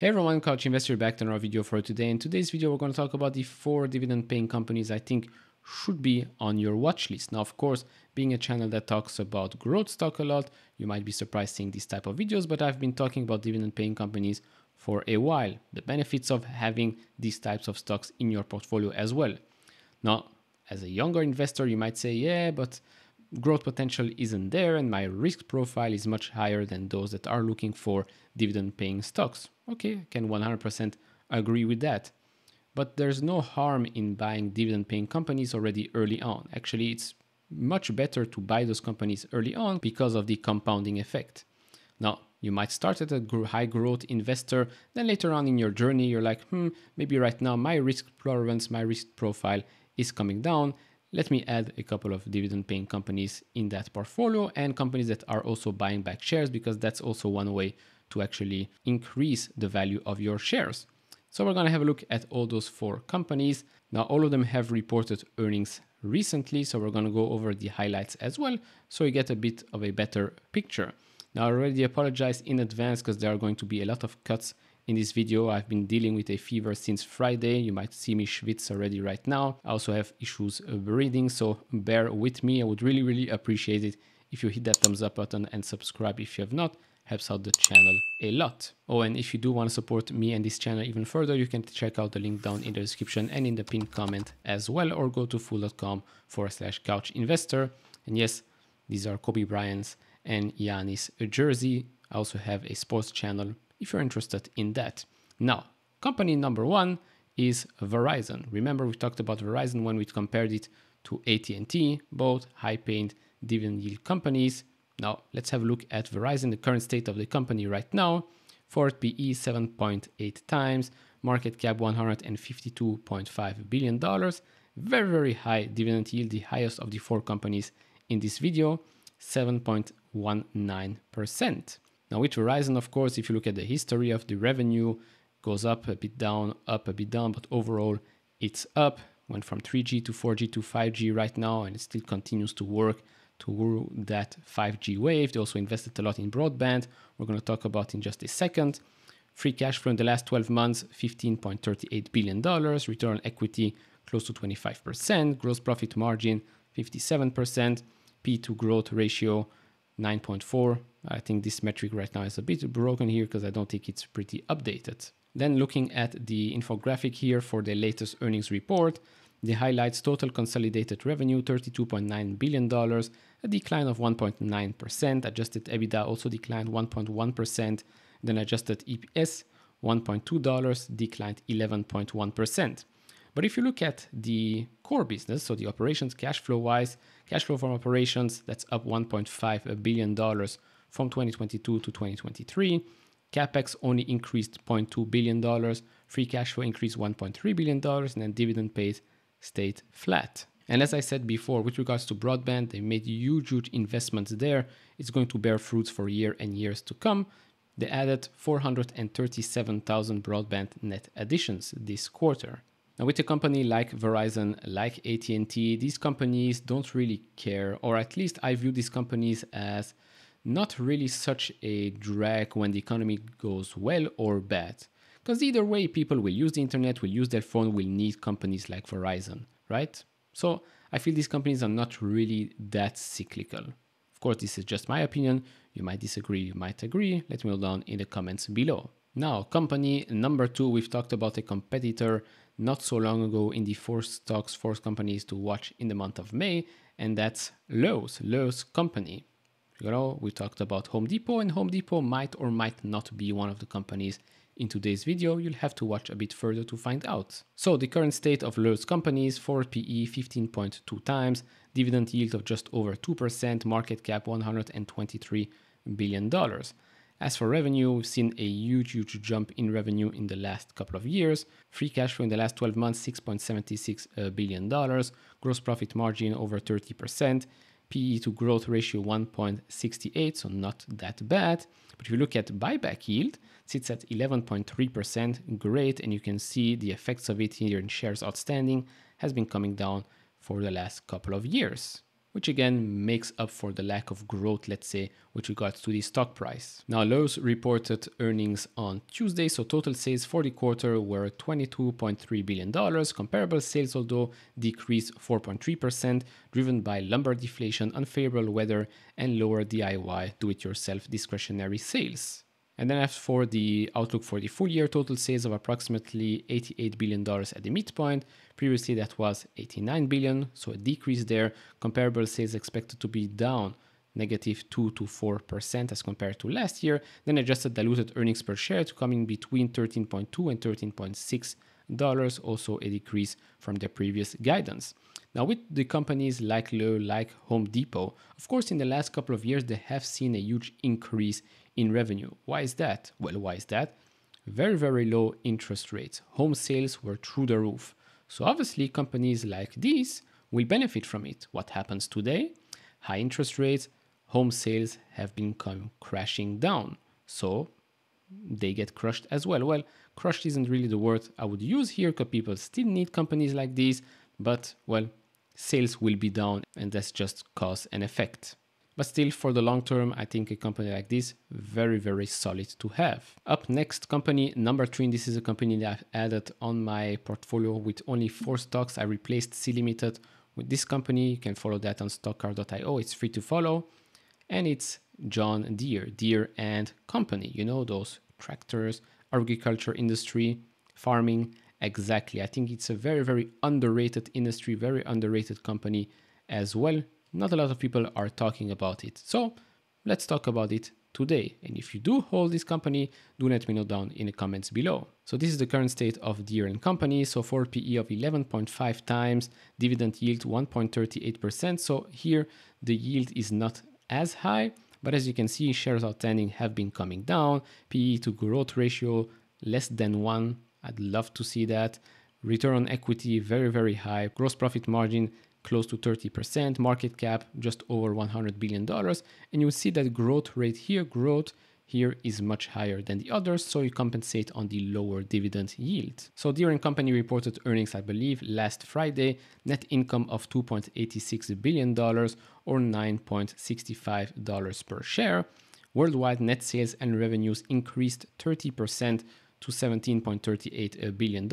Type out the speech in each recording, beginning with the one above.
Hey everyone, Couch Investor back to another video for today. In today's video, we're going to talk about the 4 dividend-paying companies I think should be on your watch list. Now, of course, being a channel that talks about growth stock a lot, you might be surprised seeing these type of videos, but I've been talking about dividend-paying companies for a while. The benefits of having these types of stocks in your portfolio as well. Now, as a younger investor, you might say, yeah, but growth potential isn't there and my risk profile is much higher than those that are looking for dividend paying stocks. Okay, I can 100% agree with that. But there's no harm in buying dividend paying companies already early on. Actually, it's much better to buy those companies early on because of the compounding effect. Now, you might start as a high growth investor, then later on in your journey, you're like, maybe right now my risk tolerance, my risk profile is coming down. Let me add a couple of dividend paying companies in that portfolio and companies that are also buying back shares, because that's also one way to actually increase the value of your shares. So we're going to have a look at all those 4 companies. Now, all of them have reported earnings recently, so we're going to go over the highlights as well, so you get a bit of a better picture. Now, I already apologize in advance because there are going to be a lot of cuts in this video. I've been dealing with a fever since Friday. You might see me schwitz already right now. I also have issues breathing, so bear with me. I would really appreciate it if you hit that thumbs up button and subscribe if you have not. Helps out the channel a lot. Oh, and if you do want to support me and this channel even further, you can check out the link down in the description and in the pinned comment as well, or go to fool.com/couchinvestor. And yes, these are Kobe Bryant's and Giannis jersey. I also have a sports channel if you're interested in that. Now, company number 1 is Verizon. Remember, we talked about Verizon when we compared it to AT&T, both high-paying dividend yield companies. Now, let's have a look at Verizon, the current state of the company right now. Forward PE 7.8 times, market cap $152.5 billion. Very high dividend yield, the highest of the 4 companies in this video, 7.19%. Now, with Verizon, of course, if you look at the history of the revenue, goes up a bit down, but overall it's up. Went from 3G to 4G to 5G right now, and it still continues to work to that 5G wave. They also invested a lot in broadband. We're going to talk about in just a second. Free cash flow in the last 12 months, $15.38 billion. Return on equity, close to 25%. Gross profit margin, 57%. P to growth ratio, 9.4. I think this metric right now is a bit broken here because I don't think it's pretty updated. Then looking at the infographic here for the latest earnings report, the highlights total consolidated revenue, $32.9 billion, a decline of 1.9%. Adjusted EBITDA also declined 1.1%. Then adjusted EPS, $1.2, declined 11.1%. But if you look at the core business, so the operations cash flow wise, cash flow from operations, that's up $1.5 billion from 2022 to 2023. CapEx only increased $0.2 billion. Free cash flow increased $1.3 billion, and then dividend paid stayed flat. And as I said before, with regards to broadband, they made huge investments there. It's going to bear fruits for years and years to come. They added 437,000 broadband net additions this quarter. Now, with a company like Verizon, like AT&T, these companies don't really care, or at least I view these companies as not really such a drag when the economy goes well or bad. Because either way, people will use the internet, will use their phone, will need companies like Verizon, right? So I feel these companies are not really that cyclical. Of course, this is just my opinion. You might disagree, you might agree. Let me know down in the comments below. Now, company number 2, we've talked about a competitor not so long ago in the 4 stocks, 4 companies to watch in the month of May, and that's Lowe's company. You know, we talked about Home Depot, and Home Depot might or might not be one of the companies in today's video. You'll have to watch a bit further to find out. So the current state of Lowe's companies, forward PE 15.2 times, dividend yield of just over 2%, market cap $123 billion. As for revenue, we've seen a huge jump in revenue in the last couple of years. Free cash flow in the last 12 months, $6.76 billion. Gross profit margin over 30%. PE to growth ratio 1.68, so not that bad. But if you look at buyback yield, it sits at 11.3%, great, and you can see the effects of it here in shares outstanding has been coming down for the last couple of years, which again makes up for the lack of growth, let's say, with regards to the stock price. Now, Lowe's reported earnings on Tuesday, so total sales for the quarter were $22.3 billion. Comparable sales, although, decreased 4.3%, driven by lumber deflation, unfavorable weather, and lower DIY do-it-yourself discretionary sales. And then as for the outlook for the full year, total sales of approximately $88 billion at the midpoint. Previously that was $89 billion, so a decrease there. Comparable sales expected to be down negative 2 to 4% as compared to last year. Then adjusted diluted earnings per share to come in between $13.2 and $13.6, also a decrease from the previous guidance. Now, with the companies like Lowe's, like Home Depot, of course, in the last couple of years, they have seen a huge increase in revenue. Why is that? Well, why is that? Very, very low interest rates. Home sales were through the roof. So obviously, companies like these will benefit from it. What happens today? High interest rates, home sales have been crashing down. So they get crushed as well. Well, crushed isn't really the word I would use here because people still need companies like these. But, well, sales will be down and that's just cause and effect. But still, for the long term, I think a company like this, very, very solid to have. Up next, company number 3. This is a company that I've added on my portfolio with only 4 stocks. I replaced C Limited with this company. You can follow that on stockcar.io. It's free to follow. And it's John Deere and Company. You know, those tractors, agriculture industry, farming. Exactly. I think it's a very, very underrated industry, very underrated company as well. Not a lot of people are talking about it. So let's talk about it today. And if you do hold this company, do let me know down in the comments below. So this is the current state of Deere & Company. So forward PE of 11.5 times, dividend yield 1.38%. So here the yield is not as high, but as you can see, shares outstanding have been coming down. PE to growth ratio less than 1. I'd love to see that. Return on equity very, very high. Gross profit margin close to 30%, market cap just over $100 billion. And you see that growth here is much higher than the others, so you compensate on the lower dividend yield. So Deere & Company reported earnings, I believe, last Friday, net income of $2.86 billion or $9.65 per share. Worldwide net sales and revenues increased 30% to $17.38 billion.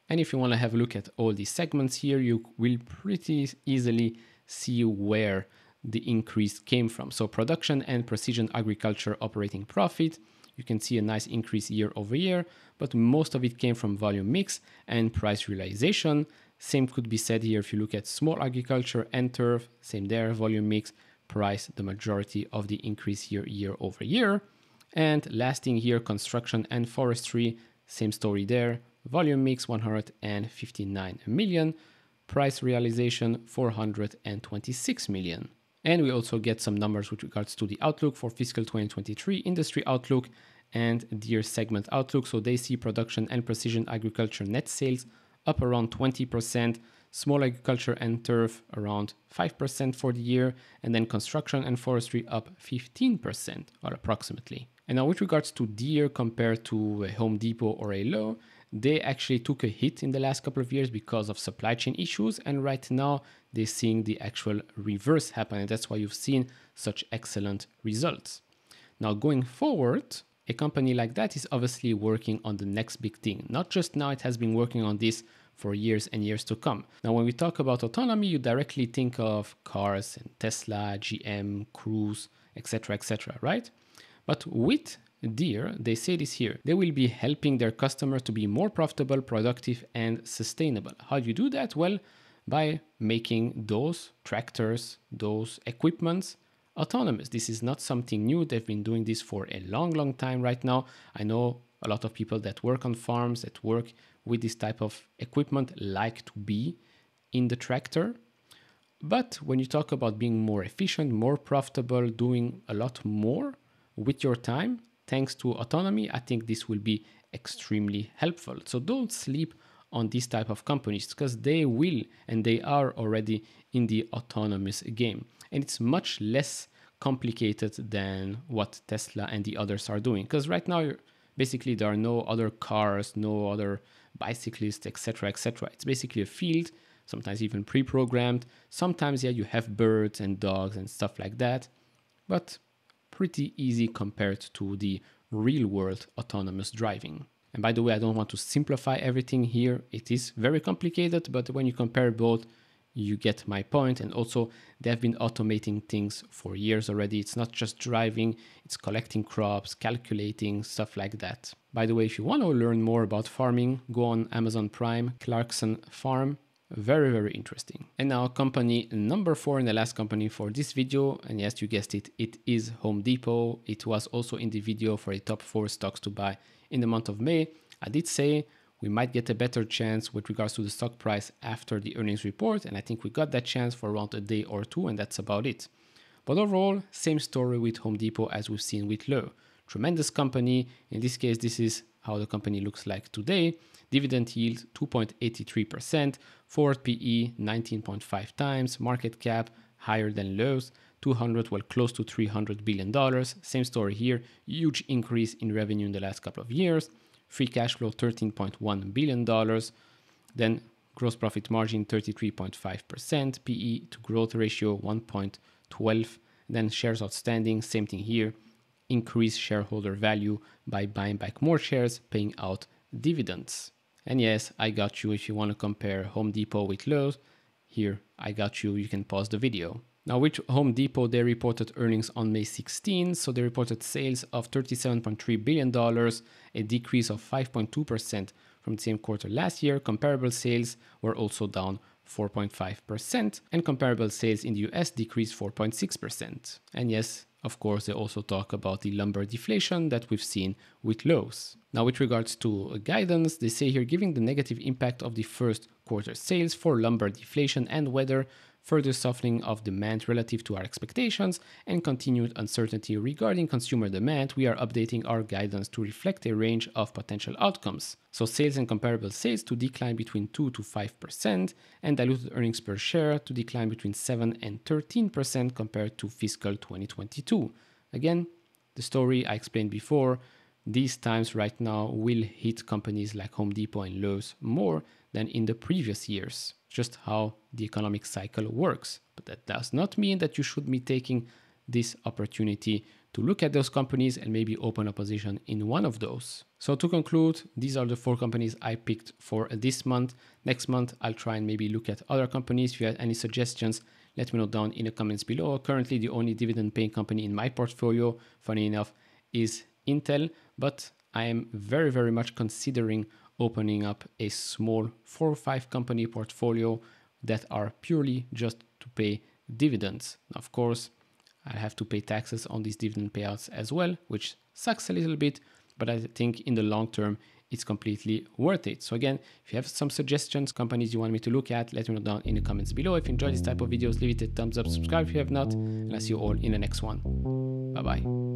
And if you want to have a look at all these segments here, you will pretty easily see where the increase came from. So production and precision agriculture operating profit, you can see a nice increase year over year, but most of it came from volume mix and price realization. Same could be said here if you look at small agriculture and turf, same there, volume mix, price, the majority of the increase here year over year. And last thing here, construction and forestry, same story there. Volume mix 159 million, price realization 426 million. And we also get some numbers with regards to the outlook for fiscal 2023, industry outlook and Deere segment outlook. So they see production and precision agriculture net sales up around 20%, small agriculture and turf around 5% for the year, and then construction and forestry up 15% or approximately. And now with regards to Deere compared to a Home Depot or a Lowe's, they actually took a hit in the last couple of years because of supply chain issues. And right now they're seeing the actual reverse happen. And that's why you've seen such excellent results. Now going forward, a company like that is obviously working on the next big thing. Not just now, it has been working on this for years and years to come. Now, when we talk about autonomy, you directly think of cars and Tesla, GM, Cruise, etc., right? But with Deere, they say this here, they will be helping their customers to be more profitable, productive, and sustainable. How do you do that? Well, by making those tractors, those equipments autonomous. This is not something new. They've been doing this for a long, long time right now. I know a lot of people that work on farms, that work with this type of equipment, like to be in the tractor. But when you talk about being more efficient, more profitable, doing a lot more with your time, thanks to autonomy, I think this will be extremely helpful. So don't sleep on these type of companies because they will and they are already in the autonomous game. And it's much less complicated than what Tesla and the others are doing. Because right now, basically, there are no other cars, no other bicyclists, etc., etc. It's basically a field sometimes even pre-programmed. Sometimes, yeah, you have birds and dogs and stuff like that, but pretty easy compared to the real world autonomous driving. And by the way, I don't want to simplify everything here. It is very complicated, but when you compare both, you get my point. And also, they've been automating things for years already. It's not just driving, it's collecting crops, calculating, stuff like that. By the way, if you want to learn more about farming, go on Amazon Prime, Clarkson Farm. Very, very interesting. And now company number 4 and the last company for this video. And yes, you guessed it, it is Home Depot. It was also in the video for a top 4 stocks to buy in the month of May. I did say we might get a better chance with regards to the stock price after the earnings report. And I think we got that chance for around a day or two, and that's about it. But overall, same story with Home Depot as we've seen with Lowe. Tremendous company. In this case, this is how the company looks like today. Dividend yield 2.83%, forward PE 19.5 times, market cap higher than Lowe's, 200, well, close to $300 billion. Same story here, huge increase in revenue in the last couple of years. Free cash flow $13.1 billion. Then gross profit margin 33.5%, PE to growth ratio 1.12. Then shares outstanding, same thing here. Increase shareholder value by buying back more shares, paying out dividends. And yes, I got you if you want to compare Home Depot with Lowe's. Here, I got you, you can pause the video. Now with Home Depot, they reported earnings on May 16, so they reported sales of $37.3 billion, a decrease of 5.2% from the same quarter last year. Comparable sales were also down 4.5%, and comparable sales in the US decreased 4.6%. And yes, of course, they also talk about the lumber deflation that we've seen with Lowe's. Now, with regards to guidance, they say here, giving the negative impact of the first quarter sales for lumber deflation and weather, further softening of demand relative to our expectations, and continued uncertainty regarding consumer demand, we are updating our guidance to reflect a range of potential outcomes. So sales and comparable sales to decline between 2 to 5%, and diluted earnings per share to decline between 7 and 13% compared to fiscal 2022. Again, the story I explained before, these times right now will hit companies like Home Depot and Lowe's more than in the previous years. Just how the economic cycle works. But that does not mean that you should be taking this opportunity to look at those companies and maybe open a position in one of those. So to conclude, these are the 4 companies I picked for this month. Next month, I'll try and maybe look at other companies. If you have any suggestions, let me know down in the comments below. Currently, the only dividend paying company in my portfolio, funny enough, is Intel, but I am very, very much considering opening up a small 4 or 5 company portfolio that are purely just to pay dividends. Of course, I have to pay taxes on these dividend payouts as well, which sucks a little bit, but I think in the long term, it's completely worth it. So again, if you have some suggestions, companies you want me to look at, let me know down in the comments below. If you enjoy this type of videos, leave it a thumbs up, subscribe if you have not, and I'll see you all in the next one. Bye-bye.